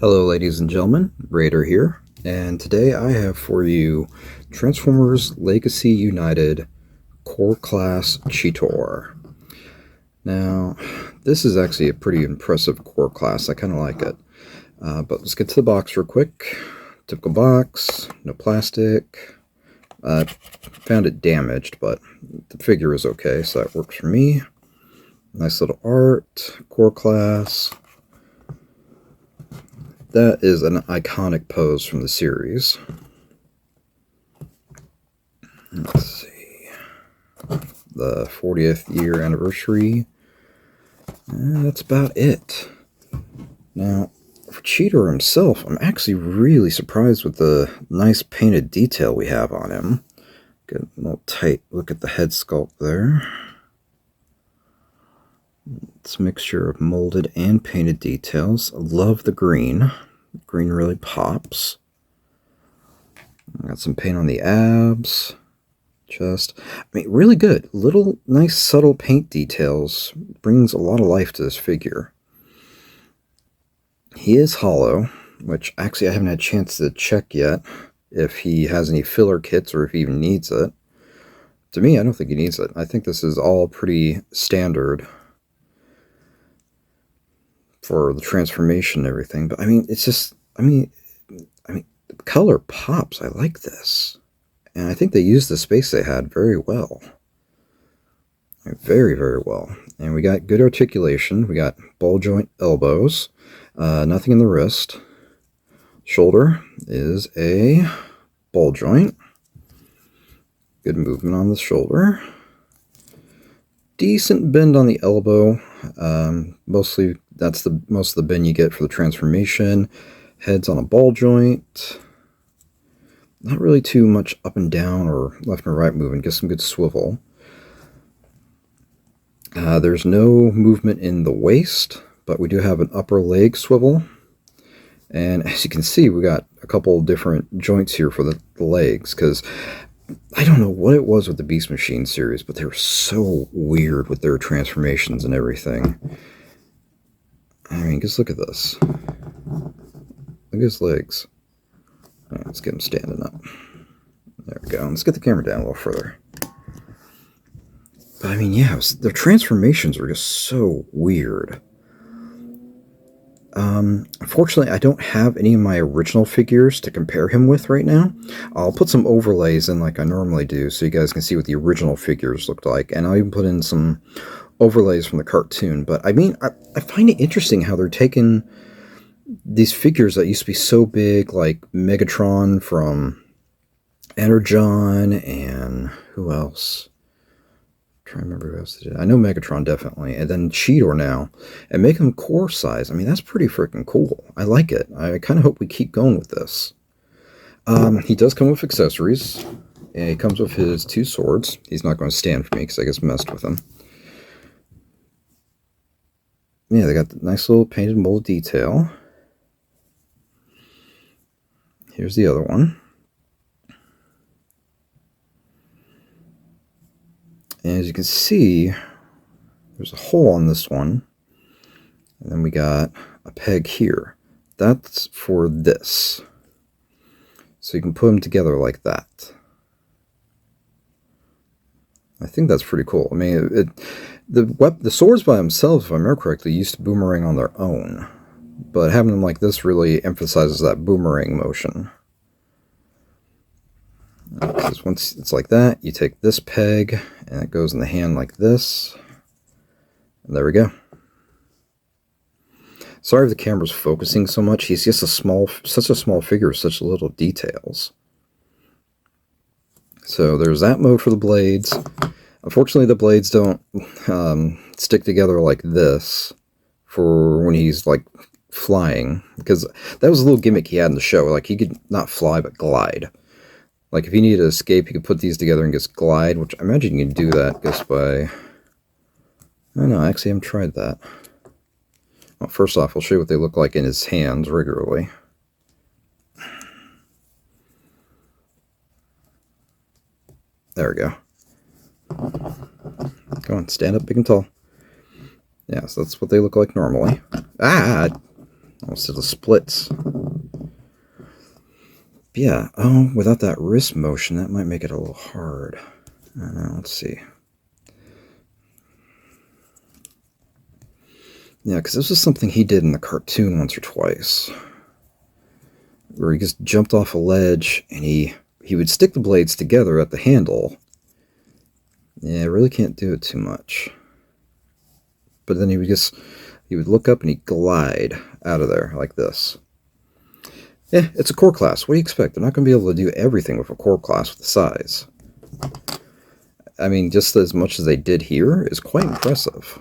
Hello ladies and gentlemen, Raider here, and today I have for you Transformers Legacy United Core Class Cheetor. Now, this is actually a pretty impressive core class, I kind of like it. But let's get to the box real quick. Typical box, no plastic. Found it damaged, but the figure is okay, so that works for me. Nice little art, core class. That is an iconic pose from the series. Let's see. The 40th year anniversary. That's about it. Now, for Cheetor himself, I'm actually really surprised with the nice painted detail we have on him. Get a little tight look at the head sculpt there. It's a mixture of molded and painted details. I love the green. The green really pops. Got some paint on the abs. Chest. I mean, really good. Little nice subtle paint details. Brings a lot of life to this figure. He is hollow, which actually I haven't had a chance to check yet if he has any filler kits or if he even needs it. To me, I don't think he needs it. I think this is all pretty standard for the transformation and everything. But I mean, it's just, I mean, the color pops. I like this. And I think they used the space they had very well. Very, very well. And we got good articulation. We got ball joint elbows. Nothing in the wrist. Shoulder is a ball joint. Good movement on the shoulder. Decent bend on the elbow. Mostly that's most of the bend you get for the transformation. Head's on a ball joint. Not really too much up and down or left and right movement. Get some good swivel. There's no movement in the waist, but we do have an upper leg swivel. And as you can see, we got a couple different joints here for the legs, because I don't know what it was with the Beast Machine series, but they were so weird with their transformations and everything. I mean, just look at this. Look at his legs. All right, let's get him standing up. There we go. Let's get the camera down a little further. But I mean, yeah, their transformations are just so weird. Unfortunately, I don't have any of my original figures to compare him with right now. I'll put some overlays in like I normally do so you guys can see what the original figures looked like. And I'll even put in some overlays from the cartoon. But I mean, I find it interesting how they're taking these figures that used to be so big, like Megatron from Energon, and who else? I'm trying to remember who else they did. I know Megatron definitely, and then Cheetor now, and make them core size. I mean, that's pretty freaking cool. I like it. I kind of hope we keep going with this. He does come with accessories, and he comes with his two swords. He's not going to stand for me because I just messed with him. Yeah, they got the nice little painted mold detail. Here's the other one. And as you can see, there's a hole on this one. And then we got a peg here. That's for this. So you can put them together like that. I think that's pretty cool. I mean, the swords by themselves, if I remember correctly, used to boomerang on their own. But having them like this really emphasizes that boomerang motion. Because once it's like that, you take this peg, and it goes in the hand like this. And there we go. Sorry if the camera's focusing so much. He's just such a small figure with such little details. So there's that mode for the blades. Unfortunately, the blades don't stick together like this for when he's like flying, because that was a little gimmick he had in the show. Like, he could not fly but glide. Like, if he needed to escape, he could put these together and just glide, which I imagine you can do that just by... I don't know, I actually haven't tried that. Well, first off, I'll show you what they look like in his hands regularly. There we go. Go on, stand up big and tall. Yeah, so that's what they look like normally. Ah! Almost to the splits. But yeah, oh, without that wrist motion, that might make it a little hard. I don't know, let's see. Yeah, because this was something he did in the cartoon once or twice, where he just jumped off a ledge and he would stick the blades together at the handle. Yeah, I really can't do it too much. But then he would look up and he'd glide out of there like this. Yeah, it's a core class. What do you expect? They're not going to be able to do everything with a core class with the size. I mean, just as much as they did here is quite impressive.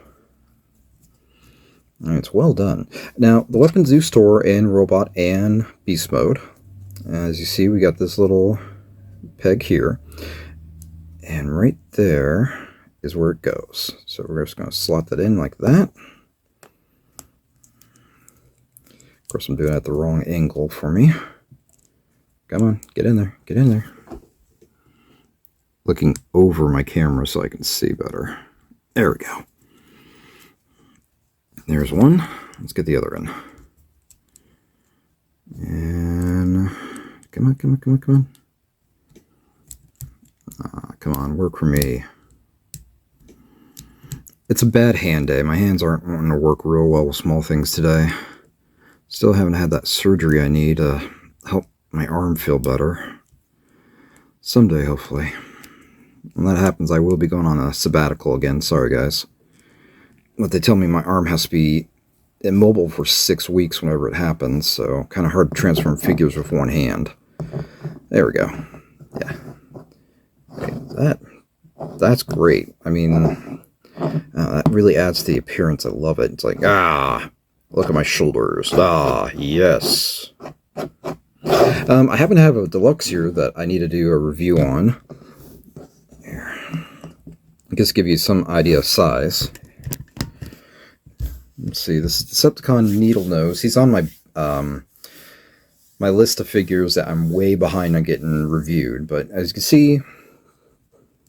It's well done. Now, the weapons do store in robot and beast mode. As you see, we got this little peg here. And right there is where it goes. So we're just going to slot that in like that. Of course, I'm doing it at the wrong angle for me. Come on, get in there, get in there. Looking over my camera so I can see better. There we go. There's one. Let's get the other in. And come on, come on, come on, come on. Come on, work for me. It's a bad hand day. My hands aren't wanting to work real well with small things today. Still haven't had that surgery I need to help my arm feel better. Someday, hopefully. When that happens, I will be going on a sabbatical again. Sorry, guys. But they tell me my arm has to be immobile for 6 weeks whenever it happens, so kind of hard to transform figures with one hand. There we go. Yeah. Okay, that's great. I mean, that really adds to the appearance. I love it. It's like, look at my shoulders. Yes. I happen to have a deluxe here that I need to do a review on. Here. Just give you some idea of size. Let's see, this Decepticon Needle Nose. He's on my my list of figures that I'm way behind on getting reviewed. But as you can see,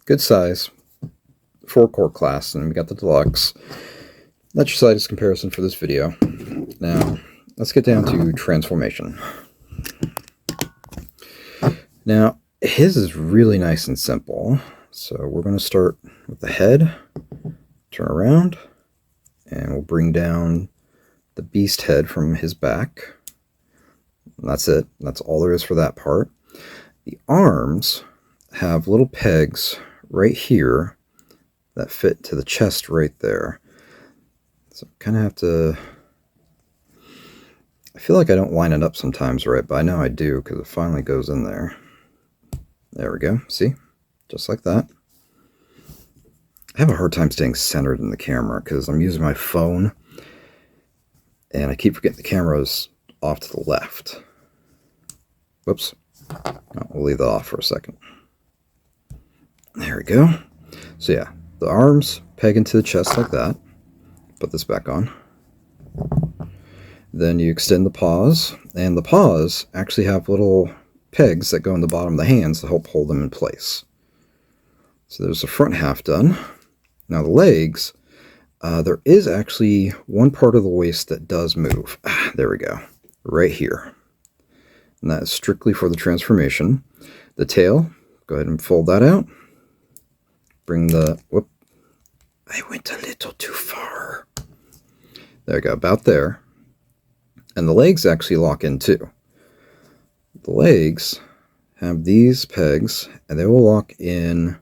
good size, 4 core class, and we got the deluxe. That's your size comparison for this video. Now, let's get down to transformation. Now, his is really nice and simple. So we're going to start with the head, turn around, and we'll bring down the beast head from his back. And that's it. That's all there is for that part. The arms have little pegs right here that fit to the chest right there. So I kind of have to... I feel like I don't line it up sometimes right, but I know I do because it finally goes in there. There we go. See? Just like that. I have a hard time staying centered in the camera because I'm using my phone and I keep forgetting the camera's off to the left. Whoops. Oh, we'll leave that off for a second. There we go. So yeah, the arms peg into the chest like that. Put this back on. Then you extend the paws, and the paws actually have little pegs that go in the bottom of the hands to help hold them in place. So there's the front half done. Now the legs, there is actually one part of the waist that does move. There we go. Right here. And that is strictly for the transformation. The tail, go ahead and fold that out. Bring the... Whoop. I went a little too far. There we go, about there. And the legs actually lock in too. The legs have these pegs, and they will lock in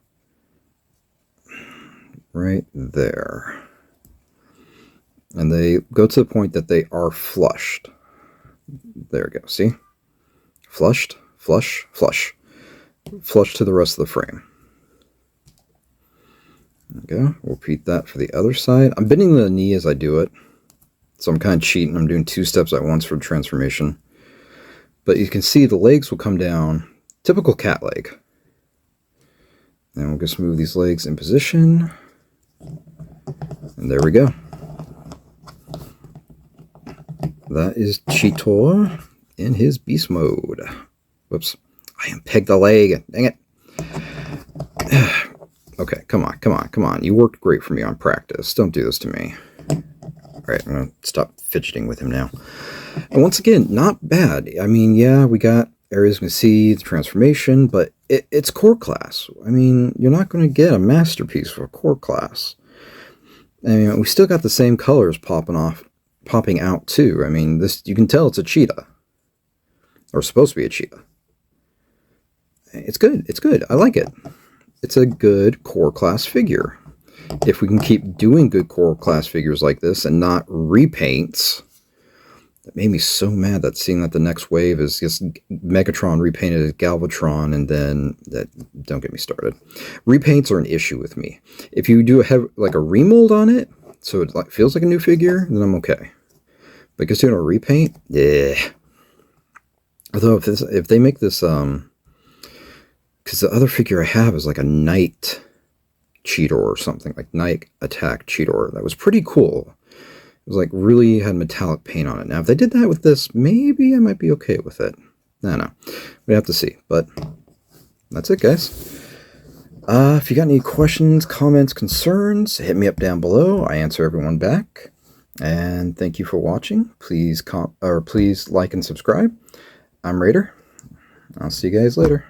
right there. And they go to the point that they are flushed. There we go, see? Flushed, flush, flush. Flush to the rest of the frame. There we go. We'll repeat that for the other side. I'm bending the knee as I do it. So I'm kind of cheating. I'm doing 2 steps at once for the transformation. But you can see the legs will come down. Typical cat leg. And we'll just move these legs in position. And there we go. That is Cheetor in his beast mode. Whoops. I unpegged the leg. Dang it. Okay, come on, come on, come on. You worked great for me on practice. Don't do this to me. Alright, I'm going to stop fidgeting with him now. And once again, not bad. I mean, yeah, we got areas we can see, the transformation, but it's core class. I mean, you're not going to get a masterpiece for a core class. I mean, we still got the same colors popping out too. I mean, this, you can tell it's a cheetah. Or supposed to be a cheetah. It's good. It's good. I like it. It's a good core class figure. If we can keep doing good core class figures like this and not repaints, that made me so mad that seeing that the next wave is just Megatron repainted as Galvatron, and then that, don't get me started. Repaints are an issue with me. If you do like a remold on it, so it like feels like a new figure, then I'm okay. But just doing a repaint, yeah. Although if they make this, because the other figure I have is like a Night Cheetor or something, like Night Attack Cheetor. That was pretty cool. It was like really had metallic paint on it. Now, if they did that with this, maybe I might be okay with it. I don't know. We have to see. But that's it, guys. If you got any questions, comments, concerns, hit me up down below. I answer everyone back. And thank you for watching. Please like and subscribe. I'm Raider. I'll see you guys later.